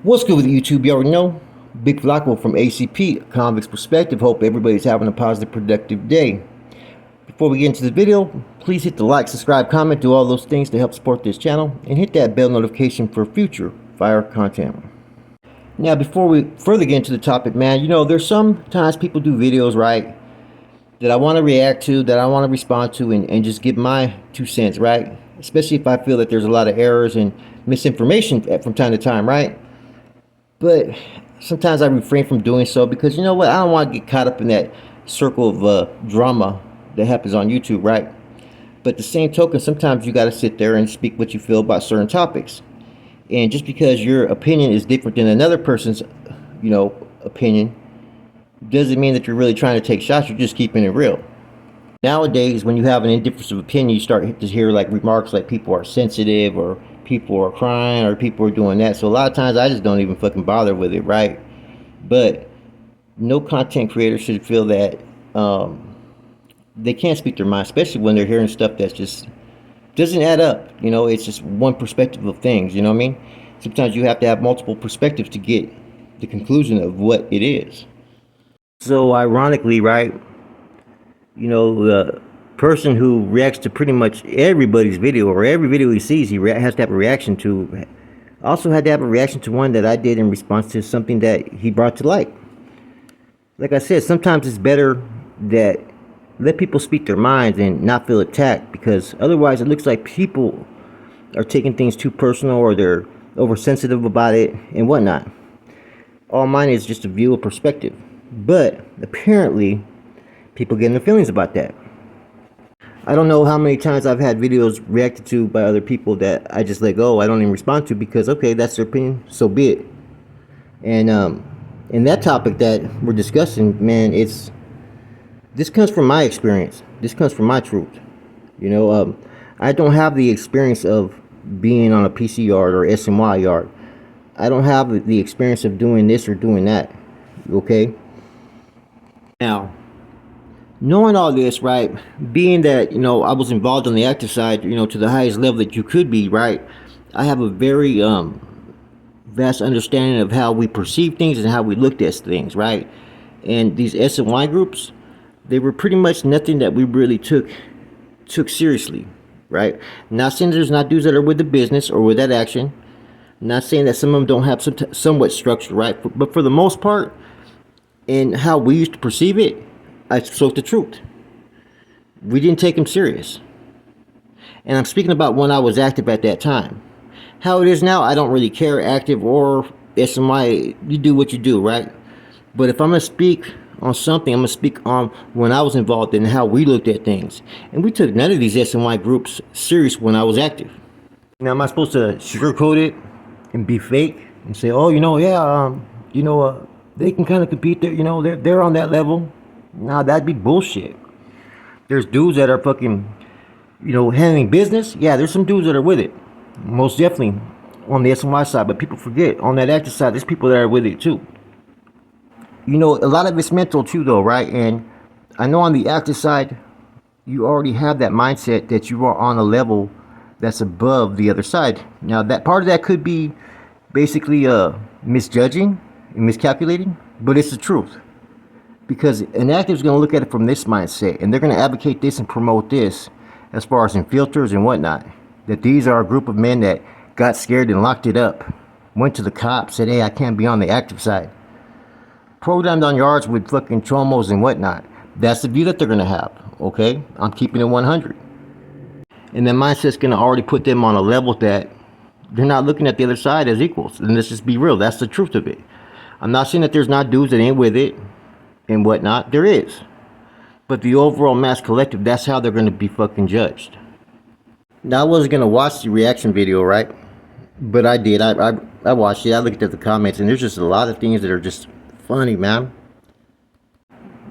What's good with YouTube? You already know. Big Flacco from ACP, Convicts Perspective. Hope everybody's having a positive, productive day. Before we get into the video, please hit the like, subscribe, comment, do all those things to help support this channel, and hit that bell notification for future fire content. Now, before we further get into the topic, man, there's sometimes people do videos, right, that I want to react to, that I want to respond to, and just give my 2 cents, right? Especially if I feel that there's a lot of errors and misinformation from time to time, right? But sometimes I refrain from doing so because you know what? I don't want to get caught up in that circle of drama that happens on YouTube, right? But the same token, sometimes you got to sit there and speak what you feel about certain topics. And just because your opinion is different than another person's, opinion, doesn't mean that you're really trying to take shots. You're just keeping it real. Nowadays, when you have an indifference of opinion, you start to hear like remarks like people are sensitive or people are crying or people are doing that. So a lot of times I just don't even fucking bother with it, right? But no content creator should feel that they can't speak their mind, especially when they're hearing stuff that's just doesn't add up. It's just one perspective of things. You know what I mean? Sometimes you have to have multiple perspectives to get the conclusion of what it is. So ironically, right? The person who reacts to pretty much everybody's video or every video he sees, he has to have a reaction to. Also had to have a reaction to one that I did in response to something that he brought to light. Like I said, sometimes it's better that let people speak their minds and not feel attacked, because otherwise it looks like people are taking things too personal or they're oversensitive about it and whatnot. All mine is just a view of perspective. But apparently people get in their feelings about that. I don't know how many times I've had videos reacted to by other people that I just let go. I don't even respond to because, okay, that's their opinion, so be it. And in that topic that we're discussing, man, this comes from my experience. This comes from my truth. I don't have the experience of being on a PC yard or SMY yard. I don't have the experience of doing this or doing that. Okay? Now, knowing all this, right, being that, I was involved on the active side, to the highest level that you could be, right, I have a very vast understanding of how we perceive things and how we looked at things, right? And these SNY groups, they were pretty much nothing that we really took seriously, right? Not saying there's not dudes that are with the business or with that action. Not saying that some of them don't have somewhat structure, right? But for the most part, in how we used to perceive it, I spoke the truth. We didn't take him serious. And I'm speaking about when I was active at that time. How it is now, I don't really care, active or SMI, you do what you do, right? But if I'm going to speak on something, I'm going to speak on when I was involved in how we looked at things. And we took none of these SMI groups serious when I was active. Now, am I supposed to sugarcoat it and be fake and say, oh, they can kind of compete there, they're on that level? Nah, that'd be bullshit. There's dudes that are fucking, handling business. Yeah, there's some dudes that are with it. Most definitely on the SMY side. But people forget, on that active side, there's people that are with it too. A lot of it's mental too, though, right? And I know on the active side, you already have that mindset that you are on a level that's above the other side. Now, that part of that could be basically misjudging and miscalculating, but it's the truth. Because an active is going to look at it from this mindset, and they're going to advocate this and promote this as far as in filters and whatnot. That these are a group of men that got scared and locked it up, went to the cops, said, hey, I can't be on the active side. Programmed on yards with fucking chomos and whatnot. That's the view that they're going to have, okay? I'm keeping it 100. And that mindset's going to already put them on a level that they're not looking at the other side as equals. And let's just be real. That's the truth of it. I'm not saying that there's not dudes that ain't with it and whatnot. There is. But the overall mass collective, that's how they're going to be fucking judged. Now, I wasn't going to watch the reaction video, right? But I did. I watched it. I looked at the comments, and there's just a lot of things that are just funny, man.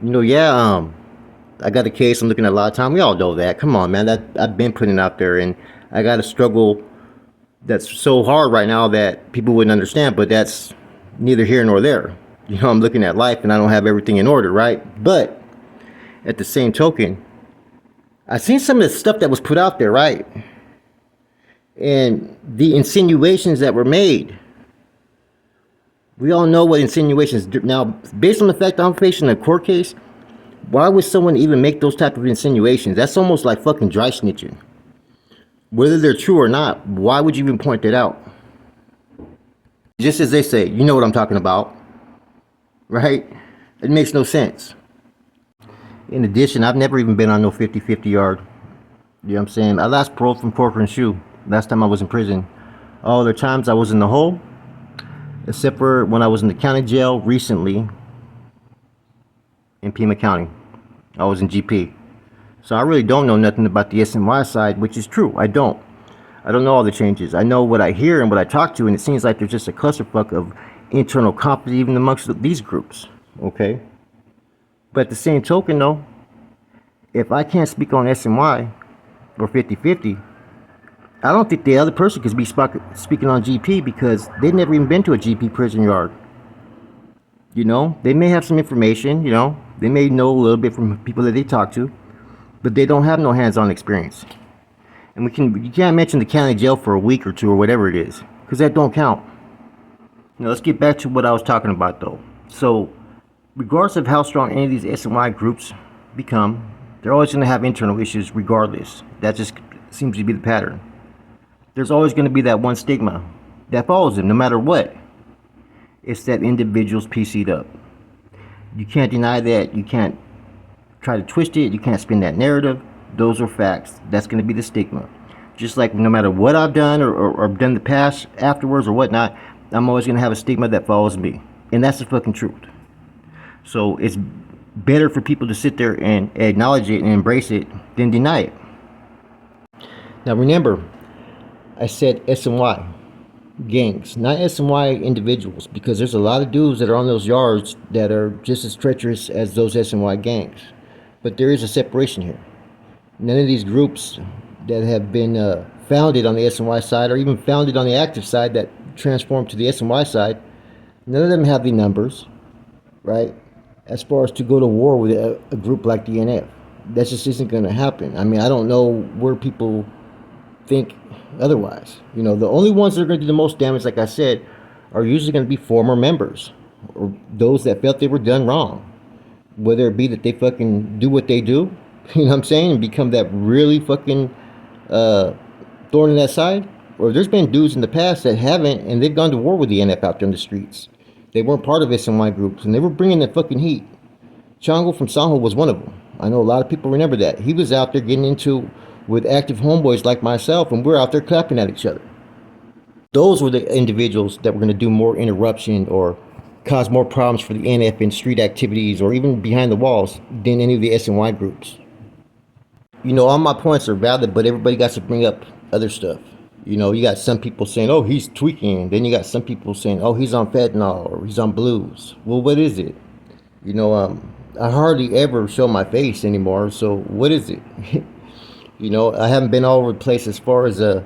I got a case I'm looking at a lot of time. We all know that. Come on, man. That I've been putting out there, and I got a struggle that's so hard right now that people wouldn't understand, but that's neither here nor there. I'm looking at life and I don't have everything in order, right? But at the same token, I seen some of the stuff that was put out there, right? And the insinuations that were made We all know what insinuations do. Now, based on the fact I'm facing a court case, why would someone even make those type of insinuations? That's almost like fucking dry snitching. Whether they're true or not, why would you even point that out? Just as they say, you know what I'm talking about, right? It makes no sense. In addition, I've never even been on no 50-50 yard. You know what I'm saying? I last paroled from Corcoran Shoe last time I was in prison. All the times I was in the hole, except for when I was in the county jail recently in Pima County. I was in GP. So I really don't know nothing about the SNY side, which is true. I don't. I don't know all the changes. I know what I hear and what I talk to, and it seems like there's just a clusterfuck of internal conflict even amongst these groups. Okay? But at the same token, though, if I can't speak on SNY or 50-50, I don't think the other person could be speaking on GP because they've never even been to a GP prison yard. You know, they may have some information, you know, they may know a little bit from people that they talk to, but they don't have no hands-on experience. And you can't mention the county jail for a week or two or whatever it is, because that don't count. Now let's get back to what I was talking about though. So, regardless of how strong any of these SNY groups become, they're always going to have internal issues regardless. That just seems to be the pattern. There's always going to be that one stigma that follows them no matter what. It's that individual's PC'd up. You can't deny that. You can't try to twist it. You can't spin that narrative. Those are facts. That's going to be the stigma. Just like no matter what I've done or done in the past afterwards or whatnot, I'm always going to have a stigma that follows me. And that's the fucking truth. So it's better for people to sit there and acknowledge it and embrace it than deny it. Now remember, I said SNY gangs, not SNY individuals, because there's a lot of dudes that are on those yards that are just as treacherous as those SNY gangs. But there is a separation here. None of these groups that have been founded on the SNY side or even founded on the active side that transformed to the SNY side, none of them have the numbers, right? As far as to go to war with a group like the NF. That just isn't going to happen. I mean, I don't know where people think otherwise. You know, the only ones that are going to do the most damage, like I said, are usually going to be former members or those that felt they were done wrong. Whether it be that they fucking do what they do, you know what I'm saying, and become that really fucking thorn in that side, or there's been dudes in the past that haven't, and they've gone to war with the NF out there in the streets. They weren't part of SNY groups, and they were bringing the fucking heat. Chongo from Sanho was one of them. I know a lot of people remember that. He was out there getting into with active homeboys like myself, and we're out there clapping at each other. Those were the individuals that were going to do more interruption or cause more problems for the NF in street activities or even behind the walls than any of the SNY groups. You know, all my points are valid, but everybody got to bring up other stuff. You know, you got some people saying, oh, he's tweaking. Then you got some people saying, oh, he's on fentanyl or he's on blues. Well, what is it? You know, I hardly ever show my face anymore, so what is it? You know, I haven't been all over the place as far as, you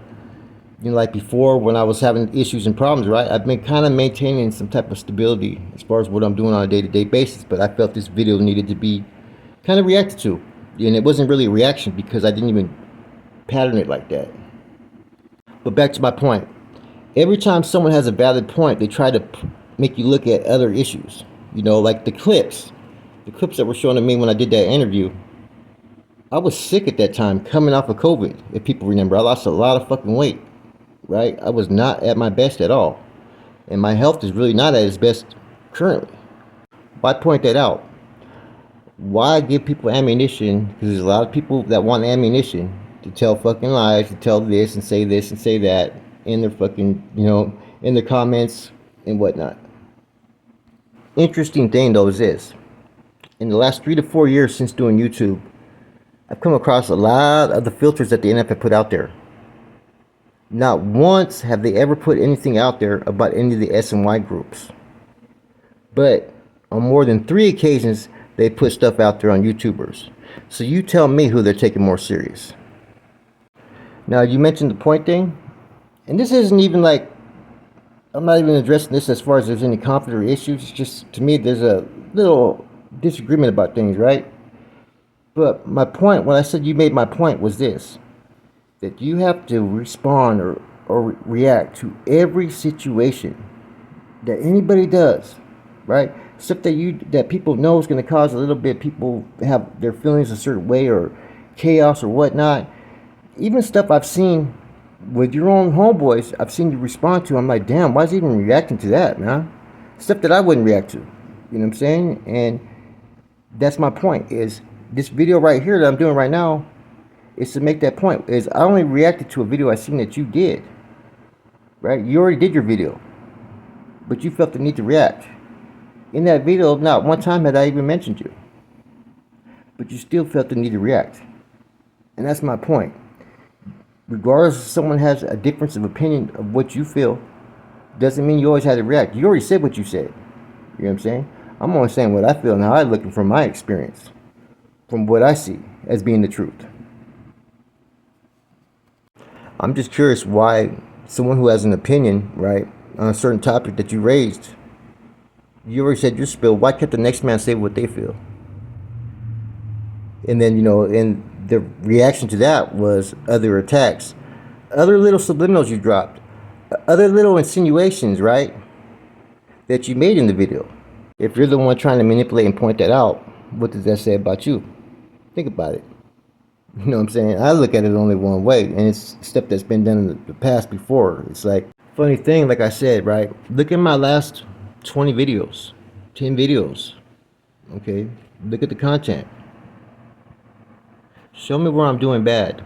know, like before when I was having issues and problems, right? I've been kind of maintaining some type of stability as far as what I'm doing on a day-to-day basis, but I felt this video needed to be kind of reacted to. And it wasn't really a reaction because I didn't even pattern it like that. But back to my point. Every time someone has a valid point, they try to make you look at other issues. You know, like the clips that were shown to me when I did that interview. I was sick at that time, coming off of COVID, if people remember. I lost a lot of fucking weight, right? I was not at my best at all. And my health is really not at its best currently. Why point that out? Why give people ammunition? Because there's a lot of people that want ammunition to tell fucking lies, to tell this and say that in their fucking, you know, in the comments and whatnot. Interesting thing though is this. In the last 3 to 4 years since doing YouTube, I've come across a lot of the filters that the NF have put out there. Not once have they ever put anything out there about any of the SNY groups. But on more than 3 occasions, they put stuff out there on YouTubers. So you tell me who they're taking more serious. Now, you mentioned the point thing. And this isn't even like, I'm not even addressing this as far as there's any conflict or issues. It's just, to me, there's a little disagreement about things, right? But my point, when I said you made my point, was this. That you have to respond or react to every situation that anybody does, right? Stuff that people know is going to cause a little bit people have their feelings a certain way or chaos or whatnot. Even stuff I've seen with your own homeboys, I've seen you respond to. I'm like, damn, why is he even reacting to that, man? Stuff that I wouldn't react to. You know what I'm saying? And that's my point. Is this video right here that I'm doing right now is to make that point. Is I only reacted to a video I seen that you did. Right? You already did your video, but you felt the need to react. In that video, not one time had I even mentioned you, but you still felt the need to react. And that's my point. Regardless if someone has a difference of opinion of what you feel, doesn't mean you always had to react. You already said what you said. You know what I'm saying? I'm only saying what I feel and how I look from my experience, from what I see as being the truth. I'm just curious why someone who has an opinion, right, on a certain topic that you raised, you already said your spill, why can't the next man say what they feel? And then, and the reaction to that was other attacks, other little subliminals you dropped, other little insinuations, right, that you made in the video. If you're the one trying to manipulate and point that out, what does that say about you? Think about it. You know what I'm saying? I look at it only one way, and it's stuff that's been done in the past before. It's like, funny thing, like I said, right? Look at my last 20 videos, 10 videos, okay? Look at the content. Show me where I'm doing bad.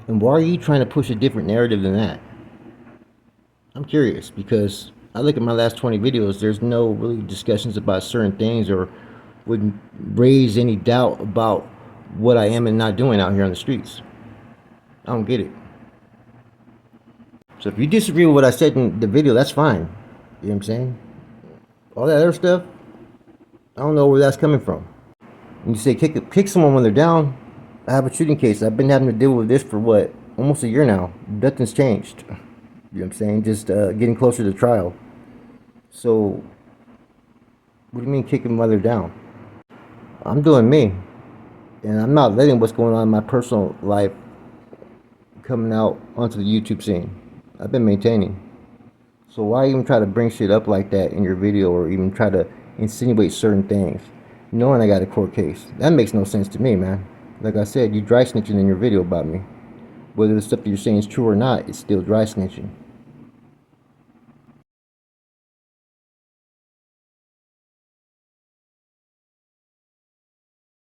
And why are you trying to push a different narrative than that? I'm curious, because I look at my last 20 videos, there's no really discussions about certain things or would raise any doubt about what I am and not doing out here on the streets. I don't get it. So if you disagree with what I said in the video, that's fine. You know what I'm saying? All that other stuff, I don't know where that's coming from. When you say kick someone when they're down, I have a shooting case. I've been having to deal with this for what? Almost a year now. Nothing's changed. You know what I'm saying? Just getting closer to trial. So, what do you mean kick them while they're down? I'm doing me. And I'm not letting what's going on in my personal life coming out onto the YouTube scene. I've been maintaining. So why even try to bring shit up like that in your video or even try to insinuate certain things, knowing I got a court case? That makes no sense to me, man. Like I said, you dry snitching in your video about me. Whether the stuff that you're saying is true or not, it's still dry snitching.